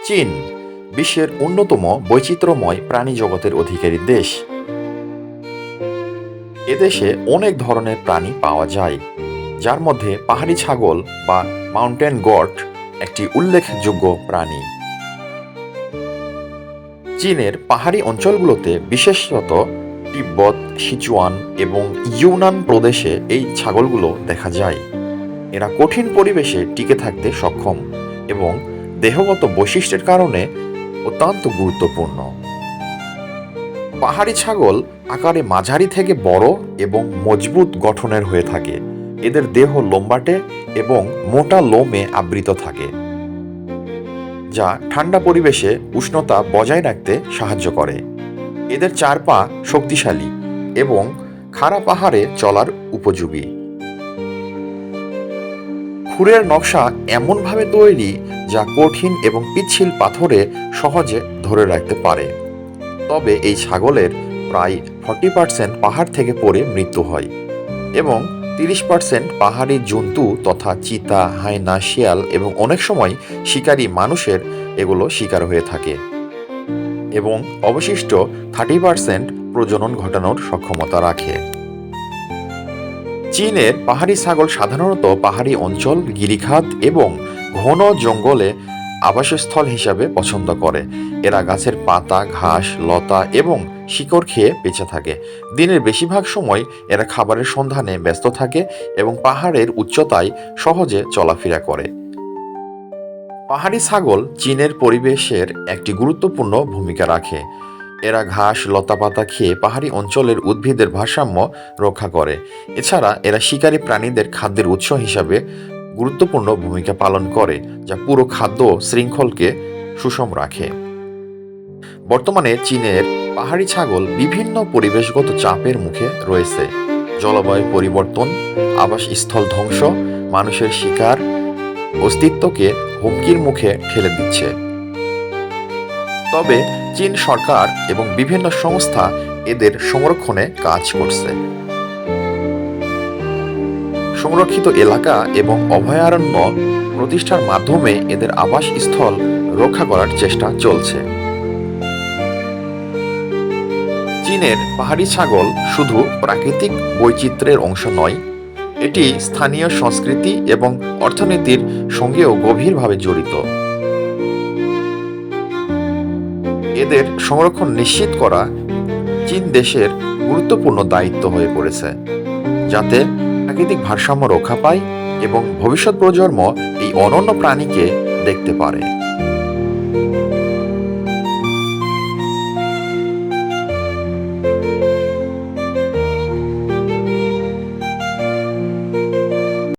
চীন বিশ্বের অন্যতম বৈচিত্র্যময় প্রাণী জগতের অধিকারী দেশ। এদেশে অনেক ধরনের প্রাণী পাওয়া যায়, যার মধ্যে পাহাড়ি ছাগল বা মাউন্টেন গট একটি উল্লেখযোগ্য প্রাণী। চীনের পাহাড়ি অঞ্চলগুলোতে, বিশেষত তিব্বত, সিচুয়ান এবং ইউনান প্রদেশে এই ছাগলগুলো দেখা যায়। এরা কঠিন পরিবেশে টিকে থাকতে সক্ষম এবং দেহগত বৈশিষ্ট্যের কারণে অত্যন্ত গুরুত্বপূর্ণ। পাহাড়ি ছাগল আকারে মাঝারি থেকে বড় এবং মজবুত গঠনের হয়ে থাকে। এদের দেহ লম্বাটে এবং মোটা লোমে আবৃত থাকে, যা ঠান্ডা পরিবেশে উষ্ণতা বজায় রাখতে সাহায্য করে। এদের চার পা শক্তিশালী এবং খাড়া পাহাড়ে চলার উপযোগী। খুরের নকশা এমনভাবে তৈরি যা কঠিন এবং পিচ্ছিল পাথরে সহজে ধরে রাখতে পারে। তবে এই ছাগলের প্রায় 40% পাহাড় থেকে পড়ে মৃত্যু হয় এবং 30% পাহাড়ি জন্তু তথা চিতা, হায়না, শিয়াল এবং অনেক সময় শিকারী মানুষের এগুলো শিকার হয়ে থাকে এবং অবশিষ্ট 30% প্রজনন ঘটানোর সক্ষমতা রাখে। চীনের পাহাড়ি ছাগল সাধারণত পাহাড়ি অঞ্চল, গিরিখাত এবং ঘন জঙ্গলে আবাসস্থল হিসাবে পছন্দ করে। এরা গাছের পাতা, ঘাস, লতা এবং শিকড় খেয়ে বেঁচে থাকে। দিনের বেশিরভাগ সময় এরা খাবারের সন্ধানে ব্যস্ত থাকে এবং পাহাড়ের উচ্চতায় সহজে চলাফেরা করে। পাহাড়ি ছাগল চীনের পরিবেশের একটি গুরুত্বপূর্ণ ভূমিকা রাখে। এরা ঘাস, লতাপাতা খেয়ে পাহাড়ি অঞ্চলের উদ্ভিদের ভারসাম্য রক্ষা করে। এছাড়া এরা শিকারী প্রাণীদের খাদ্যের উৎস হিসাবে গুরুত্বপূর্ণ ভূমিকা পালন করে, যা পুরো খাদ্য শৃঙ্খলকে সুষম রাখে। বর্তমানে চীনের পাহাড়ি ছাগল বিভিন্ন পরিবেশগত চাপের মুখে রয়েছে। জলবায়ু পরিবর্তন, আবাসস্থল ধ্বংস, মানুষের শিকার অস্তিত্বকে হুমকির মুখে ঠেলে দিচ্ছে। তবে চীন সরকার এবং বিভিন্ন সংস্থা এদের সংরক্ষণে কাজ করছে। সংরক্ষিত এলাকা এবং অভয়ারণ্য প্রতিষ্ঠার মাধ্যমে এদের আবাসস্থল রক্ষা করার চেষ্টা চলছে। চীনের পাহাড়ি ছাগল শুধু প্রাকৃতিক বৈচিত্র্যের অংশ নয়, এটি স্থানীয় সংস্কৃতি এবং অর্থনীতির সঙ্গেও গভীরভাবে জড়িত। এদের সংরক্ষণ নিশ্চিত করা চীন দেশের গুরুত্বপূর্ণ দায়িত্ব হয়ে পড়েছে, যাতে প্রাকৃতিক ভারসাম্য রক্ষা পায় এবং ভবিষ্যৎ প্রজন্ম এই অনন্য প্রাণীকে দেখতে পারে।